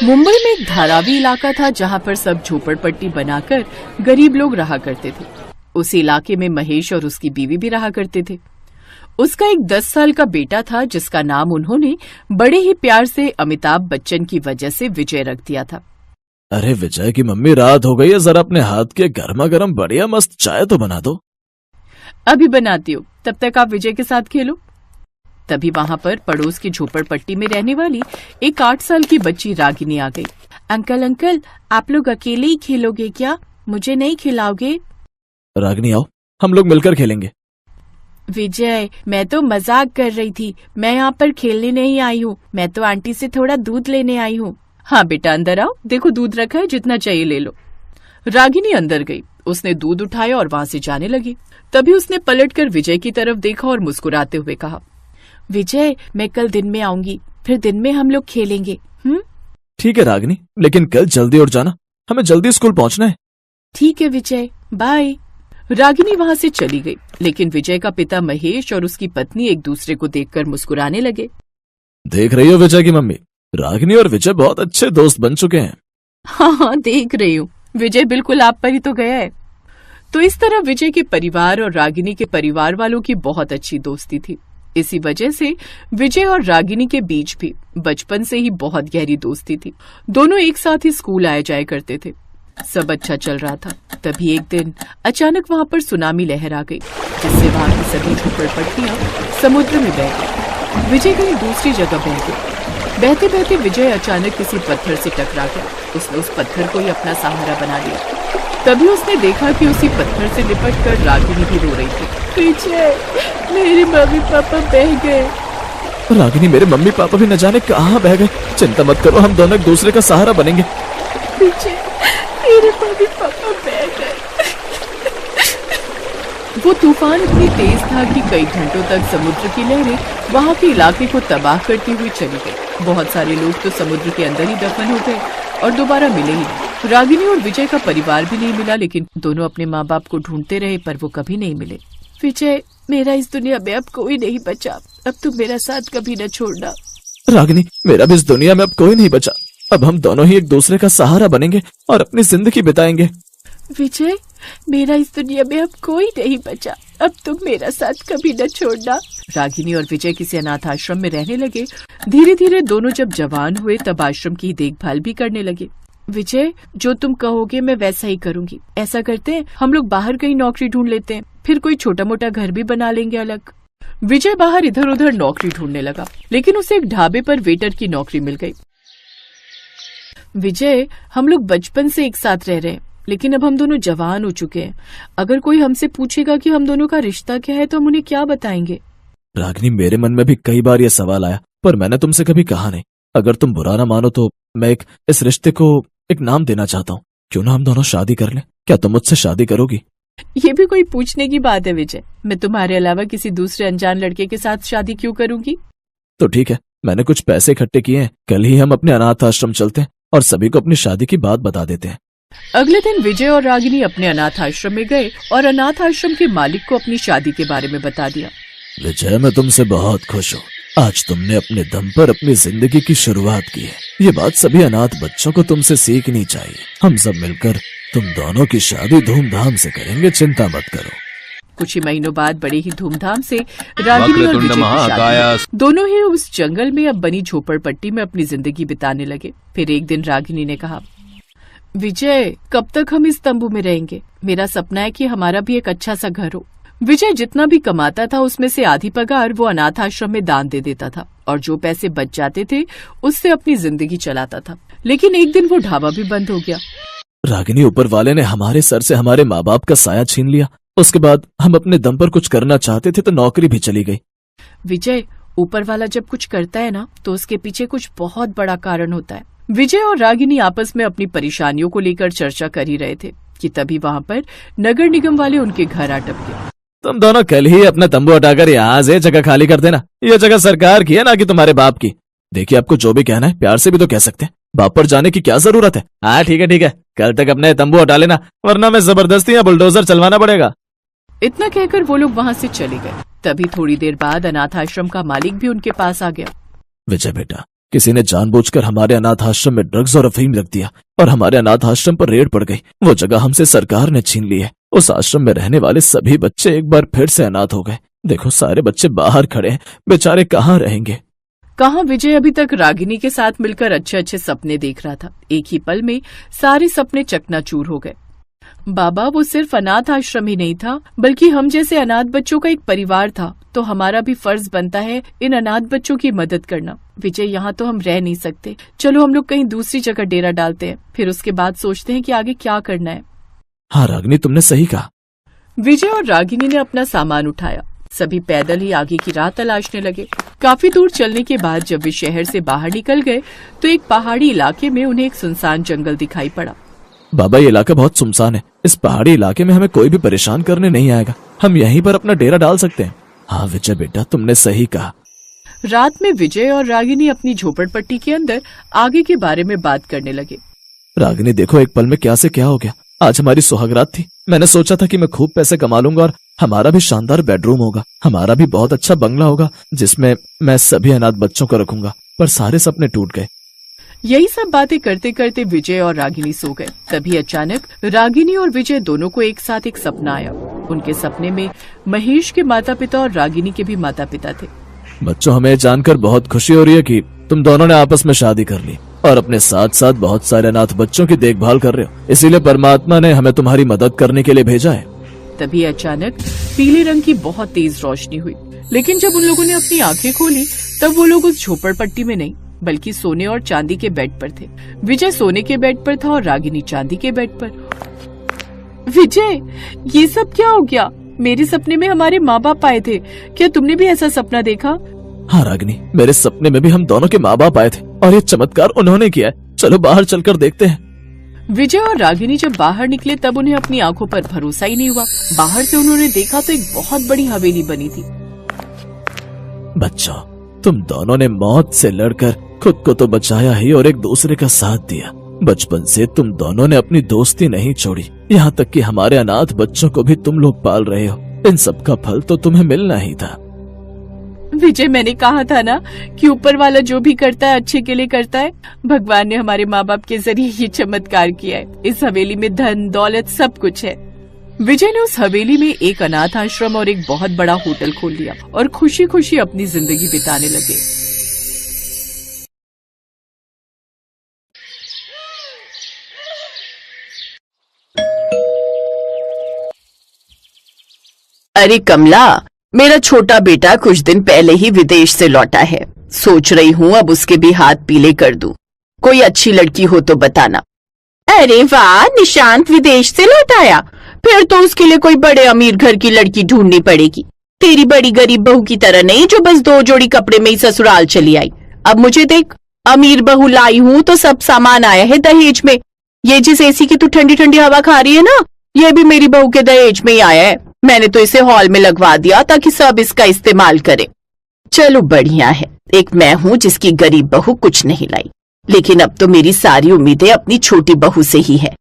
मुंबई में एक धारावी इलाका था जहाँ पर सब झोपड़पट्टी बनाकर गरीब लोग रहा करते थे। उस इलाके में महेश और उसकी बीवी भी रहा करते थे। उसका एक 10 साल का बेटा था जिसका नाम उन्होंने बड़े ही प्यार से अमिताभ बच्चन की वजह से विजय रख दिया था। अरे विजय की मम्मी, रात हो गई है, जरा अपने हाथ के गर्मा गर्म बढ़िया मस्त चाय तो बना दो। अभी बनाती हूँ, तब तक आप विजय के साथ खेलो। तभी वहाँ पर पड़ोस की झोपड़पट्टी में रहने वाली एक 8 साल की बच्ची रागिनी आ गई। अंकल, आप लोग अकेले ही खेलोगे क्या? मुझे नहीं खिलाओगे? रागिनी आओ, हम लोग मिलकर खेलेंगे। विजय, मैं तो मजाक कर रही थी, मैं यहाँ पर खेलने नहीं आई हूँ, मैं तो आंटी से थोड़ा दूध लेने आई हूँ। हाँ बेटा, अंदर आओ, देखो दूध रखा है, जितना चाहिए ले लो। रागिनी अंदर गई, उसने दूध उठाया और वहाँ से जाने लगी। तभी उसने पलटकर विजय की तरफ देखा और मुस्कुराते हुए कहा, विजय, मैं कल दिन में आऊंगी, फिर दिन में हम लोग खेलेंगे। ठीक है रागिनी, लेकिन कल जल्दी उठ जाना, हमें जल्दी स्कूल पहुँचना है। ठीक है विजय, बाय। रागिनी वहाँ से चली गई, लेकिन विजय का पिता महेश और उसकी पत्नी एक दूसरे को देखकर मुस्कुराने लगे। देख रही हो विजय की मम्मी, रागिनी और विजय बहुत अच्छे दोस्त बन चुके हैं। हाँ, देख रही हूँ, विजय बिल्कुल आप पर ही तो गया है। तो इस तरह विजय के परिवार और रागिनी के परिवार वालों की बहुत अच्छी दोस्ती थी। इसी वजह से विजय और रागिनी के बीच भी बचपन से ही बहुत गहरी दोस्ती थी। दोनों एक साथ ही स्कूल आए जाए करते थे। सब अच्छा चल रहा था। तभी एक दिन अचानक वहाँ पर सुनामी लहर आ गई, जिससे वहाँ की सभी झोपड़पट्टियां समुद्र में बह गई। विजय कहीं दूसरी जगह बह गई। बहते बहते विजय अचानक किसी पत्थर से टकरा गया। उसने उस पत्थर को ही अपना सहारा बना लिया। तभी उसने देखा कि उसी पत्थर से लिपट कर रागिनी भी रो रही थी। विजय, मेरे मम्मी पापा बह गए। रागिनी, मेरे मम्मी पापा भी न जाने कहाँ बह गए। चिंता मत करो, हम दोनों एक दूसरे का सहारा बनेंगे। विजय, मेरे मम्मी पापा बह गए। वो तूफान इतनी तेज था कि कई घंटों तक समुद्र की लहरें वहाँ के इलाके को तबाह करती हुई चली गई। बहुत सारे लोग तो समुद्र के अंदर ही दफन हो गए और दोबारा मिले ही नहीं। रागिनी और विजय का परिवार भी नहीं मिला, लेकिन दोनों अपने माँ बाप को ढूंढते रहे, पर वो कभी नहीं मिले। विजय, मेरा इस दुनिया में अब कोई नहीं बचा, अब तुम मेरा साथ कभी न छोड़ना। रागिनी, मेरा भी इस दुनिया में अब कोई नहीं बचा, अब हम दोनों ही एक दूसरे का सहारा बनेंगे और अपनी जिंदगी बिताएंगे। विजय, मेरा इस दुनिया में अब कोई नहीं बचा, अब तुम मेरा साथ कभी न छोड़ना। रागिनी और विजय किसी अनाथ आश्रम में रहने लगे। धीरे धीरे दोनों जब जवान हुए तब आश्रम की देखभाल भी करने लगे। विजय, जो तुम कहोगे मैं वैसा ही करूंगी। ऐसा करते हैं, हम लोग बाहर कहीं नौकरी ढूंढ लेते हैं, फिर कोई छोटा मोटा घर भी बना लेंगे अलग। विजय बाहर इधर उधर नौकरी ढूंढने लगा, लेकिन उसे एक ढाबे पर वेटर की नौकरी मिल गई। विजय, हम लोग बचपन से एक साथ रह रहे हैं, लेकिन अब हम दोनों जवान हो चुके हैं। अगर कोई हमसे पूछेगा कि हम दोनों का रिश्ता क्या है तो हम उन्हें क्या बताएंगे? रागिनी, मेरे मन में भी कई बार ये सवाल आया, पर मैंने तुमसे कभी कहा नहीं। अगर तुम बुरा ना मानो तो मैं इस रिश्ते को एक नाम देना चाहता हूँ। क्यों ना हम दोनों शादी कर लें? क्या तुम मुझसे शादी करोगी? ये भी कोई पूछने की बात है विजय? मैं तुम्हारे अलावा किसी दूसरे अनजान लड़के के साथ शादी क्यों करूंगी? तो ठीक है, मैंने कुछ पैसे इकट्ठे किए हैं, कल ही हम अपने अनाथ आश्रम चलते हैं और सभी को अपनी शादी की बात बता देते हैं। अगले दिन विजय और रागिनी अपने अनाथ आश्रम में गए और अनाथ आश्रम के मालिक को अपनी शादी के बारे में बता दिया। विजय, मैं तुमसे बहुत खुश हूँ। आज तुमने अपने दम पर अपनी जिंदगी की शुरुआत की है। ये बात सभी अनाथ बच्चों को तुमसे सीखनी चाहिए। हम सब मिलकर तुम दोनों की शादी धूमधाम से करेंगे, चिंता मत करो। कुछ ही महीनों बाद बड़े ही धूमधाम से रागिनी और विजय की शादी। दोनों ही उस जंगल में अब बनी झोपड़पट्टी में अपनी जिंदगी बिताने लगे। फिर एक दिन रागिनी ने कहा, विजय, कब तक हम इस तंबू में रहेंगे? मेरा सपना है कि हमारा भी एक अच्छा सा घर हो। विजय जितना भी कमाता था उसमें से आधी पगार वो अनाथ आश्रम में दान दे देता था और जो पैसे बच जाते थे उससे अपनी जिंदगी चलाता था। लेकिन एक दिन वो ढाबा भी बंद हो गया। रागिनी, ऊपर वाले ने हमारे सर से हमारे माँ बाप का साया छीन लिया। उसके बाद हम अपने दम पर कुछ करना चाहते थे तो नौकरी भी चली गई। विजय, ऊपर वाला जब कुछ करता है ना तो उसके पीछे कुछ बहुत बड़ा कारण होता है। विजय और रागिनी आपस में अपनी परेशानियों को लेकर चर्चा कर ही रहे थे कि तभी वहाँ पर नगर निगम वाले उनके घर आ टपके। तुम दोनों कल ही अपना तंबू हटाकर यहाँ से जगह खाली कर देना। ये जगह सरकार की है, ना कि तुम्हारे बाप की। देखिए, आपको जो भी कहना है प्यार से भी तो कह सकते हैं। बाप पर जाने की क्या जरूरत है? हाँ ठीक है, कल तक अपने तंबू हटा लेना, वरना मैं जबरदस्ती या बुलडोजर चलवाना पड़ेगा। इतना कहकर वो लोग वहाँ से चले गए। तभी थोड़ी देर बाद अनाथ आश्रम का मालिक भी उनके पास आ गया। विजय बेटा, किसी ने जानबूझकर हमारे अनाथ आश्रम में ड्रग्स और अफीम रख दिया और हमारे अनाथ आश्रम पर रेड पड़ गई। वो जगह हमसे सरकार ने छीन ली है। उस आश्रम में रहने वाले सभी बच्चे एक बार फिर से अनाथ हो गए। देखो सारे बच्चे बाहर खड़े हैं, बेचारे कहाँ रहेंगे। कहाँ विजय अभी तक रागिनी के साथ मिलकर अच्छे अच्छे सपने देख रहा था। एक ही पल में सारे सपने चकनाचूर हो गए। बाबा, वो सिर्फ अनाथ आश्रम ही नहीं था, बल्कि हम जैसे अनाथ बच्चों का एक परिवार था। तो हमारा भी फर्ज बनता है इन अनाथ बच्चों की मदद करना। विजय, यहाँ तो हम रह नहीं सकते। चलो हम लोग कहीं दूसरी जगह डेरा डालते हैं, फिर उसके बाद सोचते हैं कि आगे क्या करना है। हाँ रागिनी, तुमने सही कहा। विजय और रागिनी ने अपना सामान उठाया। सभी पैदल ही आगे की राह तलाशने लगे। काफी दूर चलने के बाद जब वे शहर से बाहर निकल गए तो एक पहाड़ी इलाके में उन्हें एक सुनसान जंगल दिखाई पड़ा। बाबा, ये इलाका बहुत सुनसान है। इस पहाड़ी इलाके में हमें कोई भी परेशान करने नहीं आएगा। हम यहीं पर अपना डेरा डाल सकते हैं। हाँ विजय बेटा, तुमने सही कहा। रात में विजय और रागिनी अपनी झोपड़पट्टी के अंदर आगे के बारे में बात करने लगे। रागिनी देखो, एक पल में क्या से क्या हो गया। आज हमारी सुहागरात थी। मैंने सोचा था कि मैं खूब पैसे कमा लूंगा और हमारा भी शानदार बेडरूम होगा, हमारा भी बहुत अच्छा बंगला होगा जिसमें मैं सभी अनाथ बच्चों को रखूंगा। पर सारे सपने टूट गए। यही सब बातें करते करते विजय और रागिनी सो गए। तभी अचानक रागिनी और विजय दोनों को एक साथ एक सपना आया। उनके सपने में महेश के माता पिता और रागिनी के भी माता पिता थे। बच्चों, हमें जानकर बहुत खुशी हो रही है कि तुम दोनों ने आपस में शादी कर ली और अपने साथ साथ बहुत सारे अनाथ बच्चों की देखभाल कर रहे हो। इसीलिए परमात्मा ने हमें तुम्हारी मदद करने के लिए भेजा है। तभी अचानक पीले रंग की बहुत तेज रोशनी हुई, लेकिन जब उन लोगों ने अपनी आंखें खोली तब वो लोग उस झोपड़पट्टी में नहीं बल्कि सोने और चांदी के बेड पर थे। विजय सोने के बेड पर था और रागिनी चांदी के बेड पर। विजय, ये सब क्या हो गया? मेरे सपने में हमारे माँ बाप आए थे। क्या तुमने भी ऐसा सपना देखा? हाँ रागिनी, मेरे सपने में भी हम दोनों के माँ बाप आए थे और ये चमत्कार उन्होंने किया है। चलो बाहर चलकर देखते हैं। विजय और रागिनी जब बाहर निकले तब उन्हें अपनी आंखों पर भरोसा ही नहीं हुआ। बाहर से उन्होंने देखा तो एक बहुत बड़ी हवेली बनी थी। बच्चों, तुम दोनों ने मौत से लड़कर खुद को तो बचाया ही और एक दूसरे का साथ दिया। बचपन से तुम दोनों ने अपनी दोस्ती नहीं छोड़ी। यहाँ तक कि हमारे अनाथ बच्चों को भी तुम लोग पाल रहे हो। इन सब का फल तो तुम्हें मिलना ही था। विजय, मैंने कहा था ना कि ऊपर वाला जो भी करता है अच्छे के लिए करता है। भगवान ने हमारे माँ बाप के जरिए ये चमत्कार किया है। इस हवेली में धन दौलत सब कुछ है। विजय ने उस हवेली में एक अनाथ आश्रम और एक बहुत बड़ा होटल खोल लिया और खुशी खुशी अपनी जिंदगी बिताने लगे। अरे कमला, मेरा छोटा बेटा कुछ दिन पहले ही विदेश से लौटा है। सोच रही हूँ अब उसके भी हाथ पीले कर दूं। कोई अच्छी लड़की हो तो बताना। अरे वाह, निशांत विदेश से लौट आया। फिर तो उसके लिए कोई बड़े अमीर घर की लड़की ढूंढनी पड़ेगी। तेरी बड़ी गरीब बहू की तरह नहीं जो बस 2 जोड़ी कपड़े में ही ससुराल चली आई। अब मुझे देख, अमीर बहू लाई हूँ तो सब सामान आया है दहेज में। ये जिस एसी की तू ठंडी ठंडी हवा खा रही है ना, ये भी मेरी बहू के दहेज में ही आया है। मैंने तो इसे हॉल में लगवा दिया ताकि सब इसका इस्तेमाल करे। चलो बढ़िया है, एक मैं हूँ जिसकी गरीब बहू कुछ नहीं लाई। लेकिन अब तो मेरी सारी उम्मीदें अपनी छोटी बहू से ही है।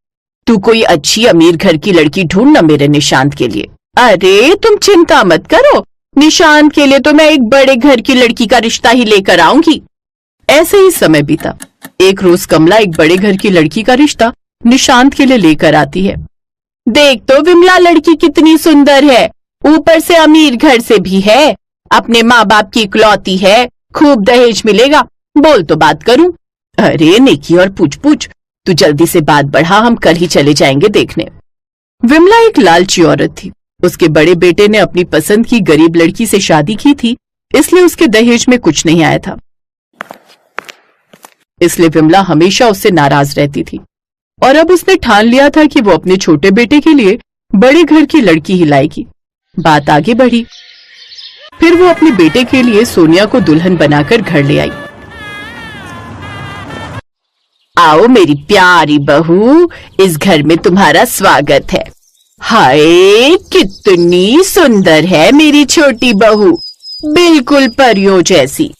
तू कोई अच्छी अमीर घर की लड़की ढूंढना मेरे निशांत के लिए। अरे तुम चिंता मत करो, निशांत के लिए तो मैं एक बड़े घर की लड़की का रिश्ता ही लेकर आऊंगी। ऐसे ही समय बीता। एक रोज कमला एक बड़े घर की लड़की का रिश्ता निशांत के लिए लेकर आती है। देख तो विमला, लड़की कितनी सुंदर है, ऊपर से अमीर घर से भी है, अपने माँ बाप की इकलौती है, खूब दहेज मिलेगा। बोल तो बात करूं। अरे नेकी और पूछ पूछ, तू जल्दी से बात बढ़ा, हम कल ही चले जाएंगे देखने। विमला एक लालची औरत थी। उसके बड़े बेटे ने अपनी पसंद की गरीब लड़की से शादी की थी, इसलिए उसके दहेज में कुछ नहीं आया था। इसलिए विमला हमेशा उससे नाराज रहती थी और अब उसने ठान लिया था कि वो अपने छोटे बेटे के लिए बड़े घर की लड़की ही लाएगी। बात आगे बढ़ी। फिर वो अपने बेटे के लिए सोनिया को दुल्हन बनाकर घर ले आई। आओ मेरी प्यारी बहू, इस घर में तुम्हारा स्वागत है। हाय कितनी सुंदर है मेरी छोटी बहू, बिल्कुल परियों जैसी।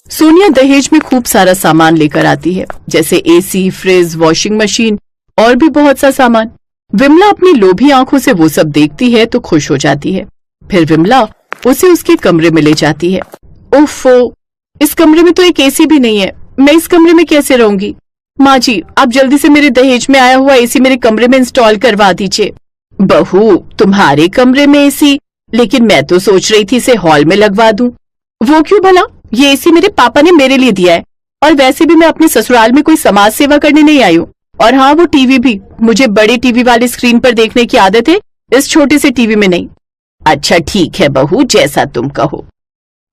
सोनिया दहेज में खूब सारा सामान लेकर आती है, जैसे एसी, फ्रिज, वॉशिंग मशीन और भी बहुत सा सामान। विमला अपनी लोभी आंखों से वो सब देखती है तो खुश हो जाती है। फिर विमला उसे उसके कमरे में ले जाती है। ओफो, इस कमरे में तो एक एसी भी नहीं है। मैं इस कमरे में कैसे रहूंगी? माँ जी, आप जल्दी से मेरे दहेज में आया हुआ एसी मेरे कमरे में इंस्टॉल करवा दीजिए। बहू, तुम्हारे कमरे में एसी? लेकिन मैं तो सोच रही थी इसे हॉल में लगवा दूं। वो क्यों भला? ये एसी मेरे पापा ने मेरे लिए दिया है, और वैसे भी मैं अपने ससुराल में कोई समाज सेवा करने नहीं आई हूँ। और हाँ, वो टीवी भी मुझे बड़े टीवी वाले स्क्रीन पर देखने की आदत है, इस छोटे से टीवी में नहीं। अच्छा ठीक है बहू, जैसा तुम कहो।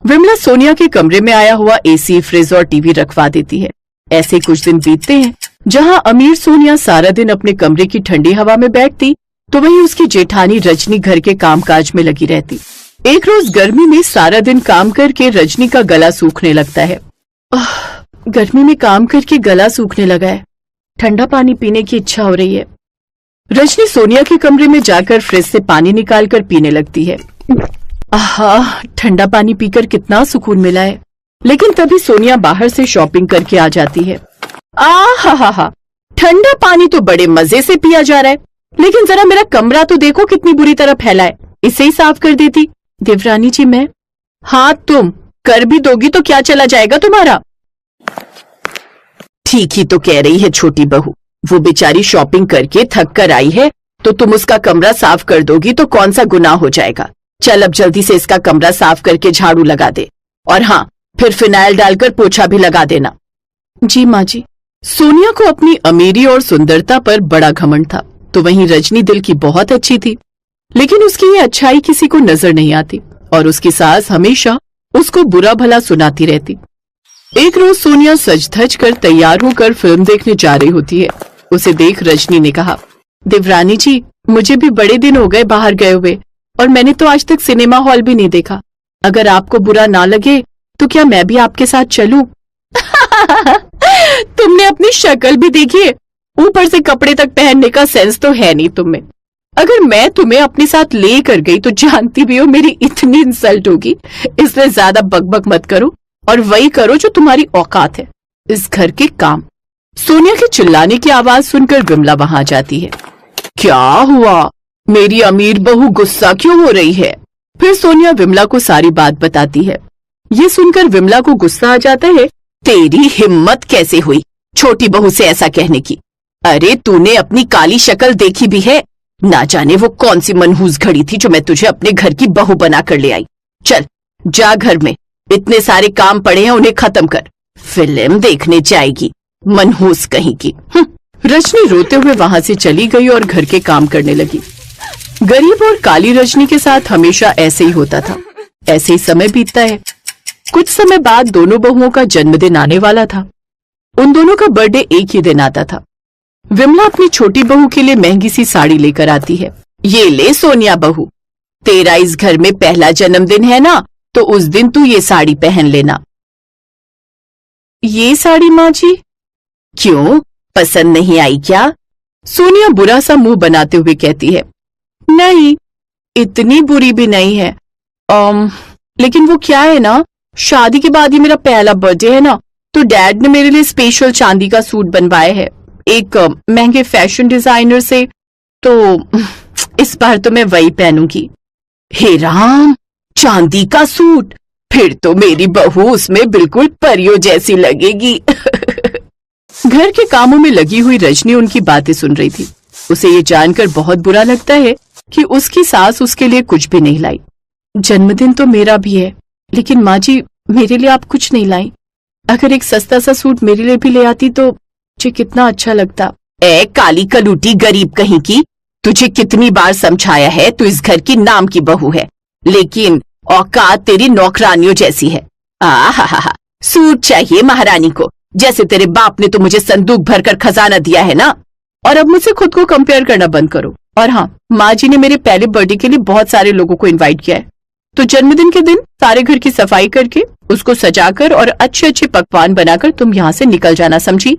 विमला सोनिया के कमरे में आया हुआ एसी, फ्रिज और टीवी रखवा देती है। ऐसे कुछ दिन बीतते हैं। जहाँ अमीर सोनिया सारा दिन अपने कमरे की ठंडी हवा में बैठती, तो वहीं उसकी जेठानी रजनी घर के कामकाज में लगी रहती। एक रोज गर्मी में सारा दिन काम करके रजनी का गला सूखने लगता है। गर्मी में काम करके गला सूखने लगा है, ठंडा पानी पीने की इच्छा हो रही है। रजनी सोनिया के कमरे में जाकर फ्रिज से पानी निकालकर पीने लगती है। आहा, ठंडा पानी पीकर कितना सुकून मिला है। लेकिन तभी सोनिया बाहर से शॉपिंग करके आ जाती है। आहा, ठंडा पानी तो बड़े मजे से पिया जा रहा है, लेकिन जरा मेरा कमरा तो देखो कितनी बुरी तरह फैला है, इसे ही साफ कर देती। देवरानी जी, मैं? हाँ, तुम कर भी दोगी तो क्या चला जाएगा तुम्हारा? ठीक ही तो कह रही है छोटी बहू, वो बेचारी शॉपिंग करके थक कर आई है, तो तुम उसका कमरा साफ कर दोगी तो कौन सा गुनाह हो जाएगा। चल अब जल्दी से इसका कमरा साफ करके झाड़ू लगा दे, और हाँ, फिर फिनाइल डालकर पोछा भी लगा देना। जी माँ जी। सोनिया को अपनी अमीरी और सुंदरता पर बड़ा घमंड था, तो वहीं रजनी दिल की बहुत अच्छी थी, लेकिन उसकी ये अच्छाई किसी को नजर नहीं आती और उसकी सास हमेशा उसको बुरा भला सुनाती रहती। एक रोज सोनिया सज धज कर तैयार होकर फिल्म देखने जा रही होती है। उसे देख रजनी ने कहा, देवरानी जी, मुझे भी बड़े दिन हो गए बाहर गए हुए, और मैंने तो आज तक सिनेमा हॉल भी नहीं देखा। अगर आपको बुरा ना लगे तो क्या मैं भी आपके साथ चलूं? तुमने अपनी शक्ल भी देखी है, ऊपर से कपड़े तक पहनने का सेंस तो है नहीं तुम्हें। अगर मैं तुम्हें अपने साथ ले कर गई तो जानती भी हो मेरी इतनी इंसल्ट होगी, इसलिए ज्यादा बकबक मत करो और वही करो जो तुम्हारी औकात है, इस घर के काम। सोनिया के चिल्लाने की आवाज सुनकर विमला वहां जाती है। क्या हुआ? मेरी अमीर बहू गुस्सा क्यों हो रही है? फिर सोनिया विमला को सारी बात बताती है। ये सुनकर विमला को गुस्सा आ जाता है। तेरी हिम्मत कैसे हुई छोटी बहू से ऐसा कहने की? अरे तूने अपनी काली शक्ल देखी भी है? ना जाने वो कौन सी मनहूस घड़ी थी जो मैं तुझे अपने घर की बहू बना कर ले आई। चल जा, घर में इतने सारे काम पड़े हैं, उन्हें खत्म कर, फिल्म देखने जाएगी मनहूस कहीं की। रजनी रोते हुए वहां से चली गई और घर के काम करने लगी। गरीब और काली रजनी के साथ हमेशा ऐसे ही होता था। ऐसे ही समय बीतता है। कुछ समय बाद दोनों बहुओं का जन्मदिन आने वाला था। उन दोनों का बर्थडे एक ही दिन आता था। विमला अपनी छोटी बहू के लिए महंगी सी साड़ी लेकर आती है। ये ले सोनिया बहू, तेरा इस घर में पहला जन्मदिन है ना, तो उस दिन तू ये साड़ी पहन लेना। ये साड़ी माँ जी? क्यों, पसंद नहीं आई क्या? सोनिया बुरा सा मुंह बनाते हुए कहती है। नहीं, इतनी बुरी भी नहीं है। लेकिन वो क्या है ना, शादी के बाद ही मेरा पहला बर्थडे है ना, तो डैड ने मेरे लिए स्पेशल चांदी का सूट बनवाया है एक महंगे फैशन डिजाइनर से, तो इस बार तो मैं वही पहनूंगी। हे राम, चांदी का सूट? फिर तो मेरी बहू उसमें बिल्कुल परियों जैसी लगेगी। घर के कामों में लगी हुई रजनी उनकी बातें सुन रही थी। उसे ये जानकर बहुत बुरा लगता है कि उसकी सास उसके लिए कुछ भी नहीं लाई। जन्मदिन तो मेरा भी है, लेकिन माँ जी मेरे लिए आप कुछ नहीं लाई। अगर एक सस्ता सा सूट मेरे लिए भी ले आती तो मुझे कितना अच्छा लगता। ए काली कलूटी गरीब कहीं की, तुझे कितनी बार समझाया है तू इस घर की नाम की बहू है, लेकिन औकात तेरी नौकरानियों जैसी है। आहा, सूट चाहिए महारानी को, जैसे तेरे बाप ने तो मुझे संदूक भरकर खजाना दिया है ना। और अब मुझसे खुद को कंपेयर करना बंद करो। और हाँ, माँ जी ने मेरे पहले बर्थडे के लिए बहुत सारे लोगों को इनवाइट किया है, तो जन्मदिन के दिन सारे घर की सफाई करके उसको सजाकर और अच्छे अच्छे पकवान बनाकर तुम यहाँ से निकल जाना, समझी?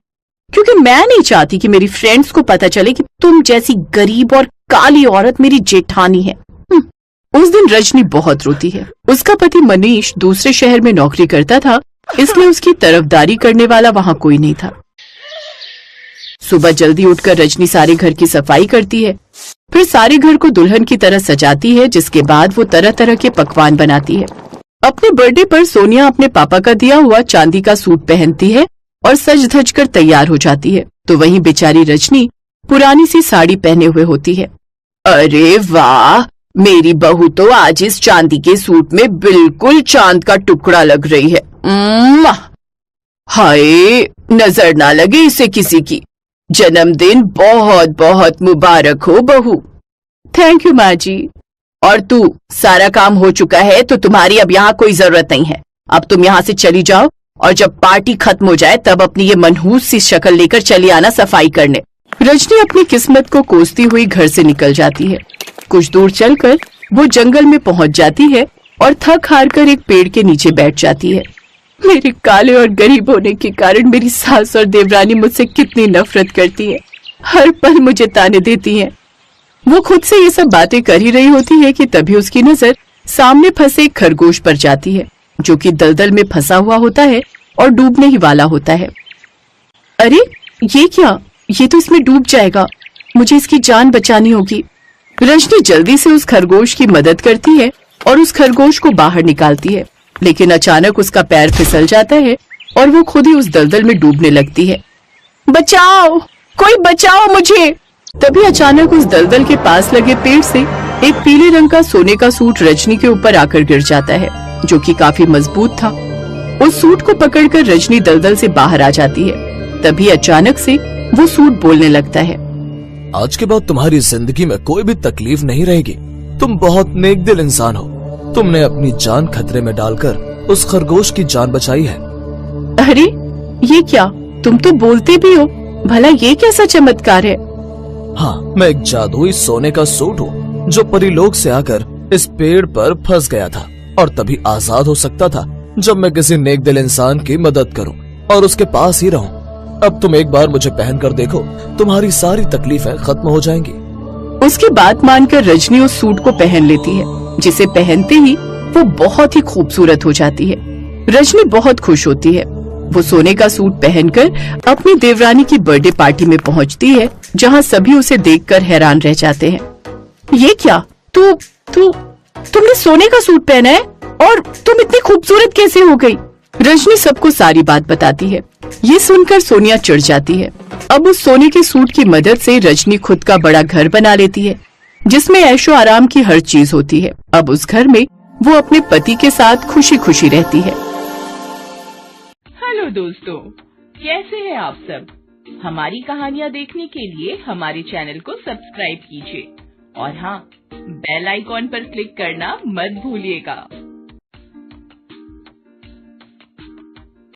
क्योंकि मैं नहीं चाहती कि मेरी फ्रेंड्स को पता चले कि तुम जैसी गरीब और काली औरत मेरी जेठानी है। उस दिन रजनी बहुत रोती है। उसका पति मनीष दूसरे शहर में नौकरी करता था, इसलिए उसकी तरफदारी करने वाला वहाँ कोई नहीं था। सुबह जल्दी उठकर रजनी सारे घर की सफाई करती है, फिर सारे घर को दुल्हन की तरह सजाती है, जिसके बाद वो तरह तरह के पकवान बनाती है। अपने बर्थडे पर सोनिया अपने पापा का दिया हुआ चांदी का सूट पहनती है और सज धज कर तैयार हो जाती है तो वहीं बेचारी रजनी पुरानी सी साड़ी पहने हुए होती है। अरे वाह, मेरी बहू तो आज इस चांदी के सूट में बिल्कुल चांद का टुकड़ा लग रही है। हाय, नजर ना लगे इसे किसी की। जन्मदिन बहुत बहुत मुबारक हो बहू। थैंक यू माँ जी। और तू, सारा काम हो चुका है तो तुम्हारी अब यहाँ कोई जरूरत नहीं है। अब तुम यहाँ से चली जाओ और जब पार्टी खत्म हो जाए तब अपनी ये मनहूस सी शक्ल लेकर चली आना सफाई करने। रजनी अपनी किस्मत को कोसती हुई घर से निकल जाती है। कुछ दूर चलकर वो जंगल में पहुंच जाती है और थक हार कर एक पेड़ के नीचे बैठ जाती है। मेरे काले और गरीब होने के कारण मेरी सास और देवरानी मुझसे कितनी नफरत करती है। हर पल मुझे ताने देती हैं। वो खुद से ये सब बातें कर ही रही होती है कि तभी उसकी नजर सामने फंसे एक खरगोश पर जाती है जो कि दलदल में फंसा हुआ होता है और डूबने ही वाला होता है। अरे ये क्या, ये तो इसमें डूब जाएगा, मुझे इसकी जान बचानी होगी। रजनी जल्दी से उस खरगोश की मदद करती है और उस खरगोश को बाहर निकालती है, लेकिन अचानक उसका पैर फिसल जाता है और वो खुद ही उस दलदल में डूबने लगती है। बचाओ, कोई बचाओ मुझे। तभी अचानक उस दलदल के पास लगे पेड़ से एक पीले रंग का सोने का सूट रजनी के ऊपर आकर गिर जाता है जो कि काफी मजबूत था। उस सूट को पकड़कर रजनी दलदल से बाहर आ जाती है। तभी अचानक से वो सूट बोलने लगता है। आज के बाद तुम्हारी जिंदगी में कोई भी तकलीफ नहीं रहेगी। तुम बहुत नेक दिल इंसान हो। तुमने अपनी जान खतरे में डालकर उस खरगोश की जान बचाई है। अरे ये क्या, तुम तो बोलते भी हो, भला ये कैसा चमत्कार है? हाँ, मैं एक जादुई सोने का सूट हूँ जो परीलोक से आकर इस पेड़ पर फंस गया था और तभी आजाद हो सकता था जब मैं किसी नेक दिल इंसान की मदद करूँ और उसके पास ही रहूँ। अब तुम एक बार मुझे पहन कर देखो, तुम्हारी सारी तकलीफें खत्म हो जाएंगी। उसकी बात मानकर रजनी उस सूट को पहन लेती है, जिसे पहनते ही वो बहुत ही खूबसूरत हो जाती है। रजनी बहुत खुश होती है। वो सोने का सूट पहनकर अपनी देवरानी की बर्थडे पार्टी में पहुंचती है, जहां सभी उसे देखकर हैरान रह जाते हैं। ये क्या, तुमने सोने का सूट पहना है और तुम इतनी खूबसूरत कैसे हो गई? रजनी सबको सारी बात बताती है। ये सुनकर सोनिया चिढ़ जाती है। अब उस सोने के सूट की मदद से रजनी खुद का बड़ा घर बना लेती है जिसमें ऐशो आराम की हर चीज होती है। अब उस घर में वो अपने पति के साथ खुशी खुशी रहती है। हेलो दोस्तों, कैसे हैं आप सब? हमारी कहानियाँ देखने के लिए हमारे चैनल को सब्सक्राइब कीजिए और हाँ, बेल आइकॉन पर क्लिक करना मत भूलिएगा।